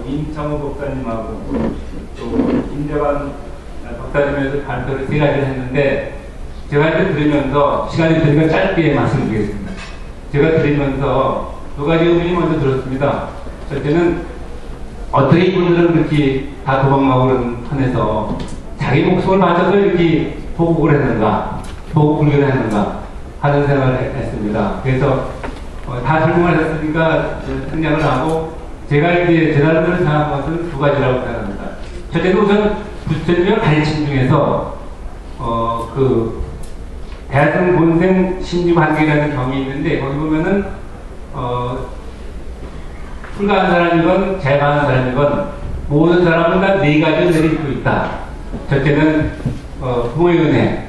임창호 법사님하고 또 임재관 박사님에서 발표를 3가지를 했는데 제가 이제 들으면서 시간이 되니까 짧게 말씀드리겠습니다. 제가 들으면서 2가지 의문이 먼저 들었습니다. 첫째는 어떻게 이분들은 그렇게 다 도망가고 그런 판에서 자기 목숨을 바쳐서 이렇게 보국을 했는가, 보국 불교를 했는가 하는 생각을 했습니다. 그래서 다 설명을 했으니까 생략을 하고 제가 이제 제 나름대로 생각한 것은 2가지라고 생각합니다. 첫째는 우선 부처님의 가르침 중에서 대승 본생 신주관계라는 경이 있는데 거기 보면은 불가한 사람이건 재가한 사람이건 모든 사람은 다 4가지 은혜를 입고 있다. 첫째는 부모의 은혜,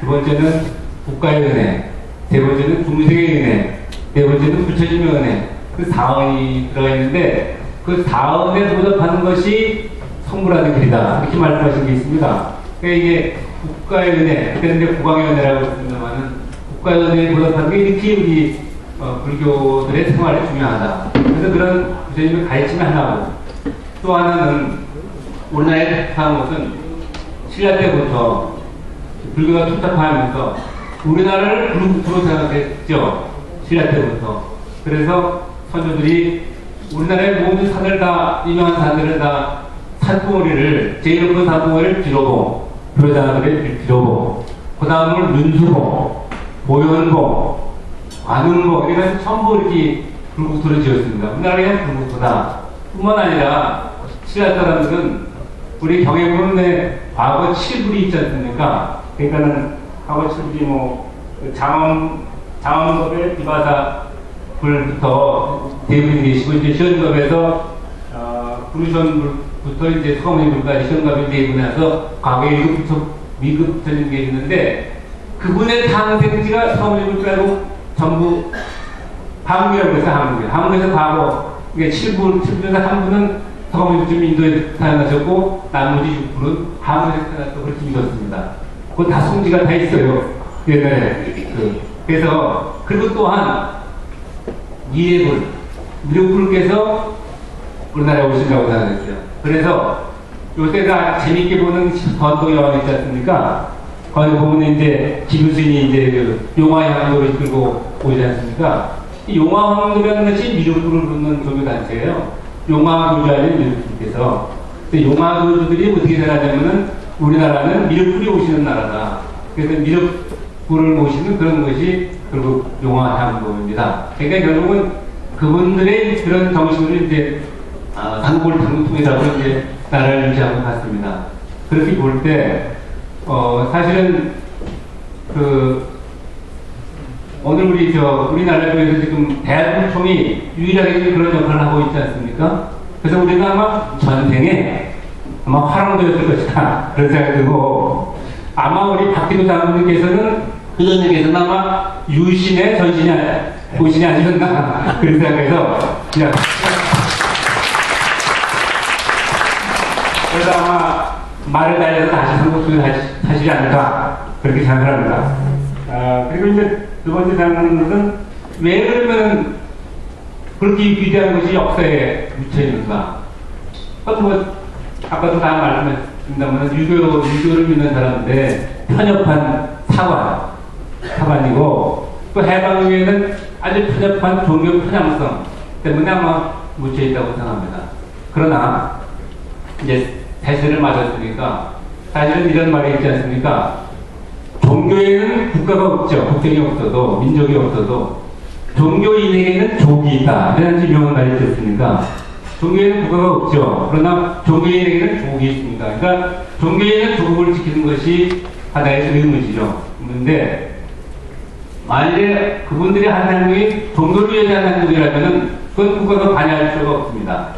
2번째는 국가의 은혜, 3번째는 중생의 은혜, 4번째는 부처님의 은혜. 그 4은이 들어가 있는데 그 4은에 보답하는 것이 성불하는 길이다. 이렇게 말씀하신 게 있습니다. 그러니까 이게 국가의 은혜, 그때는 이제 국왕의 은혜라고 했습니다만은 국가의 은혜에 보답하는 게 이렇게 우리 불교들의 생활이 중요하다. 그래서 그런 부처님의 가르침이 하나고 또 하나는 우리나라에 특화한 것은 신라 때부터 불교가 투탑하면서 우리나라를 불국토로 생각했죠. 신라 때부터. 그래서 선조들이 우리나라의 모든 산을 다, 유명한 산들을 다 산봉우리를, 제일 높은 산봉우리를 뒤로보, 불효자들의 뒤로보, 그 다음을 눈수보, 보현보, 관음보, 이런 전부 이렇게 불국토를 지었습니다. 우리나라에 불국토다. 뿐만 아니라 신라 사람들은 우리 경애문의 과거 7불이 있지 않습니까? 그러니까는 과거 7불이 장엄법의 비바사 불부터 대부분이 계시고 이제 시원급에서 부르션부터 이제 성의불까지 시원급이 대부분해서 과거에 미급 부처님 계시는데 그분의 탄생지가 성의불 빼고 전부 한국이라고 해서 한국에서 과거 이게 7불 중에서 한 분은 성의불 인도에 태어나셨고 나머지 6불은 한국에서 태어났다고 그렇게 믿었습니다. 그 다 성지가 다 있어요. 그래서 그리고 또한 이해불, 미륵불께서 우리나라에 오신다고 생각했어요. 그래서 요새가 재밌게 보는 건동여왕 있지 않습니까? 거기 보면 이제 기부스님이 이제 용화향도를 끌고 오지 않습니까? 이 용화향도라는 것이 미륵불을 부르는 종교단체예요. 용화교주하는 미륵불께서. 용화교주들이 어떻게 생각하냐면은 우리나라는 미륵불이 오시는 나라다. 그래서 미륵불을 모시는 그런 것이 결국 용화향도입니다. 그러니까 결국은 그분들의 그런 정신으로 이제 상골탕통이라고 이제 나라를 유지하고 갔습니다. 그렇게 볼 때 사실은 오늘 우리나라 중에서 지금 대한불총이 유일하게 그런 역할을 하고 있지 않습니까? 그래서 우리가 아마 전생에 아마 화랑도였을 것이다 그런 생각이 들고 아마 우리 박기도 장군님께서는 그 전역에서는 아마 유신의 보신이 아니었나 그런 생각해서 그냥 그래서 아마 말을 달려서 다시 한국을 하시지 않을까 그렇게 생각합니다. 그리고 이제 2번째 생각하는 것은 왜 그러면 그렇게 위대한 것이 역사에 묻혀 있는가? 아까도 다 말씀했습니다만 유교를 믿는 사람인데 편협한 사관이고 또 해방 후에는 아주 편협한 종교 편향성 때문에 아마 묻혀 있다고 생각합니다. 그러나 이제 대세를 맞았으니까 사실은 이런 말이 있지 않습니까? 종교에는 국가가 없죠. 국경이 없어도 민족이 없어도 종교인에게는 족이 있다. 이런 유명한 말이 있지 않습니까? 종교에는 국가가 없죠. 그러나 종교인에게는 족이 있습니다. 그러니까 종교인은 조국을 지키는 것이 하나의 의무지죠. 그런데 만일에 그분들이 하는 행동이 종교를 위해 하는 행동이라면 그건 국가가 관여할 필요가 없습니다.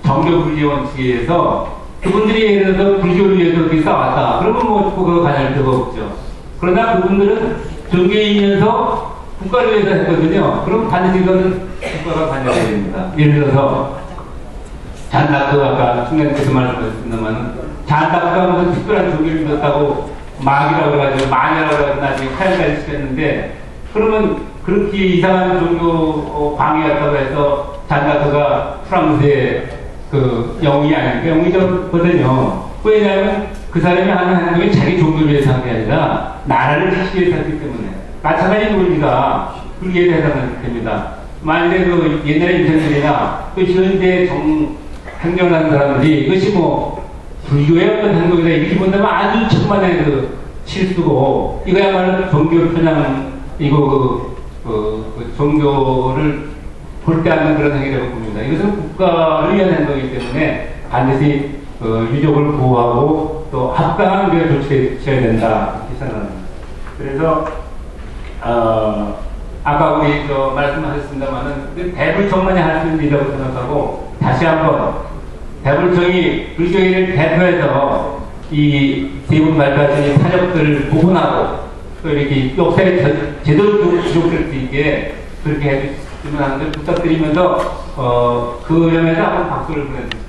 정교분리 원칙에 의해서 그분들이 예를 들어서 불교를 위해서 그렇게 싸웠다. 그러면 뭐 국가가 관여할 필요가 없죠. 그러나 그분들은 종교인이면서 국가를 위해서 했거든요. 그럼 반드시 이거는 국가가 관여해야 됩니다. 예를 들어서 잔다크 아까 충남께서 말씀하셨습니다만 잔다크가 무슨 특별한 종교를 믿었다고 마귀라고 해가지고 마녀라고 해가지고 나중에 화열까지 시켰는데 그러면 그렇게 이상한 종교 광이었다고 해서 잔나크가 프랑스의 그 영웅이 아니니까 영웅이거든요. 왜냐하면 그 사람이 하는 행동이 자기 종교를 위해서 한 게 아니라 나라를 지키기 위해서 했기 때문에. 마찬가지 논리가 불교에 해당됩니다. 만약에 그 옛날의 인생들이나 또 현재 행정하는 사람들이 이것이 뭐 불교의 어떤 행동이다 이렇게 본다면 아주 천만의 그 실수고, 이거야말로 종교 편향이고 종교를 볼 때 하는 그런 행위라고 봅니다. 이것은 국가를 위한 행동이기 때문에 반드시 유족을 보호하고 또 합당한 그 조치를 취해야 된다 이렇게 생각합니다. 그래서 아까 우리 말씀하셨습니다만은 대불청만이 할 수 있는 일이라고 생각하고, 다시 한번 대불청이 불교인을 대표해서 이 세 분 말씀하신 사적들을 복원하고 또 이렇게 역사에 제대로 기록될 수 있게 그렇게 해주시면 하는데 부탁드리면서 그 점에서 한번 박수를 보내드립니다.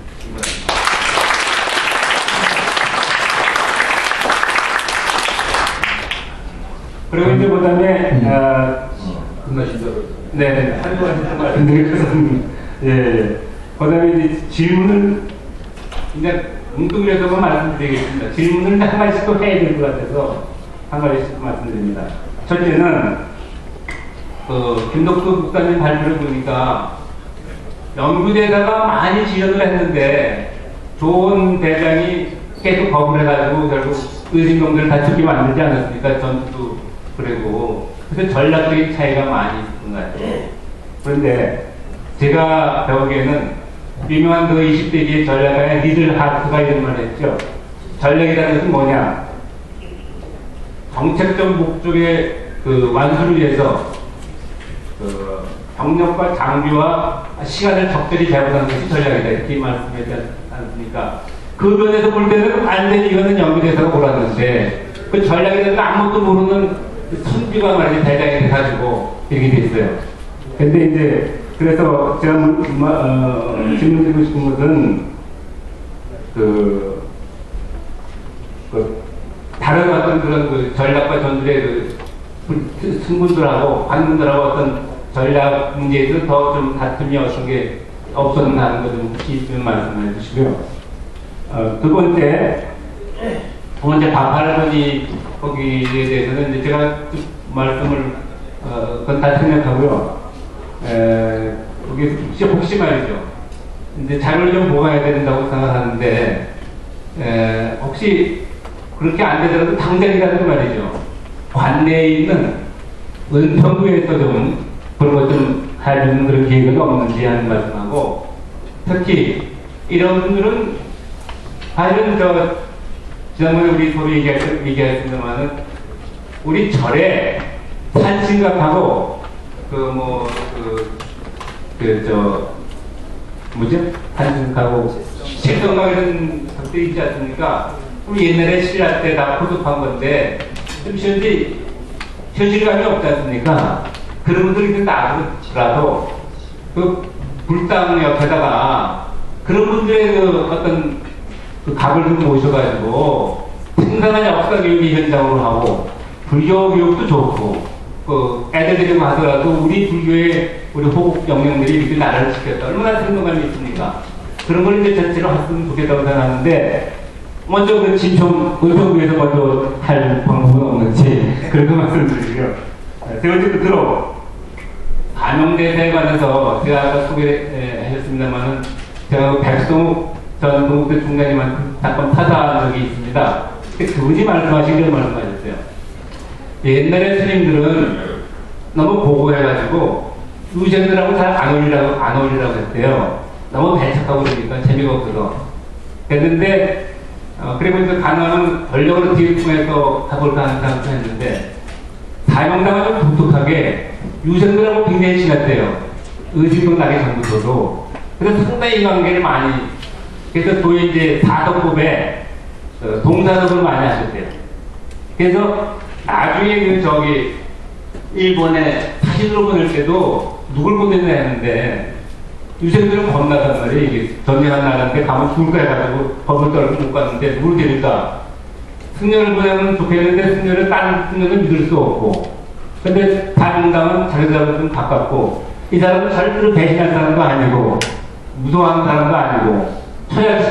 그리고 이제 그 다음에 끝나신다고. 네, 한동안 말씀드리겠습니다. 예. 그 다음에 이제 질문을 이제 뭉뚱그려서만 말씀드리겠습니다. 질문을 한 가지씩 또 해야 될 것 같아서 한 가지씩 말씀드립니다. 첫째는 김덕수 국장님 발표를 보니까 연구대사가 많이 지원을 했는데 좋은 대장이 계속 거부를 해가지고 결국 의심병들을 다 죽게 만들지 않았습니까? 전투도 그리고 그래서 전략적인 차이가 많이 있었던 것 같아요. 그런데 제가 배우기에는 유명한 그 20세기의 전략가의 리들 하트가 이런 말을 했죠. 전략이라는 것은 뭐냐? 정책적 목적의 그 완수를 위해서 그 병력과 장비와 시간을 적절히 배분하는 것이 전략이다 이렇게 말씀하지 않습니까? 그 면에서 볼 때는 완전히 이거는 연구대사가 옳았는데 그 전략에 대해서 아무것도 모르는 선비가 말이지 대장이 돼가지고 이렇게 됐어요. 근데 이제 그래서 제가 질문드리고 싶은 것은 다른 어떤 그런 그 전략과 전술의 그 승분들하고 관군들하고 어떤 전략 문제에서 더 좀 다툼이 어떤 게 없었나 하는 것 좀 혹시 좀 말씀해 주시고요. 두 번째 바팔론이 거기에 대해서는 이제 제가 말씀을 그건 다 생각하고요. 혹시 말이죠. 이제 자료를 좀 보관해야 된다고 생각하는데, 혹시 그렇게 안 되더라도 당장이라도 말이죠. 관내에 있는 은평구에서 좀 그런 것 좀 해주는 그런 계획은 없는지 하는 말씀하고, 특히 이런 분들은 사실은 지난번에 우리 소리 얘기했습니다만은 우리 절에 산신각하고 산신각하고 제성각 이런 것들이 있지 않습니까? 우리 옛날에 신라 때 다 포섭한 건데 좀 현실감이 없지 않습니까? 그런 분들이 나더라도 그 불당 옆에다가 그런 분들의 그 어떤 그 각을 좀 모셔가지고 생산한 역사 교육이 현장으로 하고 불교 교육도 좋고 그 애들이 가서라도 우리 불교의 우리 호국 영령들이 이렇게 나라를 지켰다 얼마나 생동감이 있습니까? 그런 걸 이제 전체로 했으면 좋겠다고 생각하는데 먼저 그 진청 의정부에서 먼저 할 방법은 없는지 그런 거 말씀드리고요. 세 번째 끝으로 감염대사에 관해서 제가 아까 소개하셨습니다만은 제가 백성욱 전 동국대 총장님한테 잠깐 타자한 적이 있습니다. 그분이 말씀하신 걸 말씀하셨어요. 옛날에 스님들은 너무 보고해가지고 유생들하고 잘 안 어울리라고 했대요. 너무 배척하고 그러니까 재미가 없어서. 그랬는데 그리고 이제 가능하면 권력으로 뒤를 통해서 해볼까 하는 생각도 했는데 사명당은 좀 독특하게 유생들하고 굉장히 친했대요. 의식도 나기 전부터도. 그래서 상당히 관계를 많이 그래서 도에 이제 사덕법에 동사덕을 많이 하셨대요. 그래서 나중에 일본에 사신으로 보낼 때도 누굴 보내냐 했는데 유생들은 겁나단 말이에요. 이게 전쟁한 나라인데 가면 죽을까 해가지고 법을 떨고 못 갔는데 누굴 데릴까? 승려를 보내면 좋겠는데 승려를 다른 승려는 믿을 수 없고 근데 다른당은 자기들하고 좀 가깝고 이 사람은 절대로 배신할 사람도 아니고 무서워하는 사람도 아니고 처형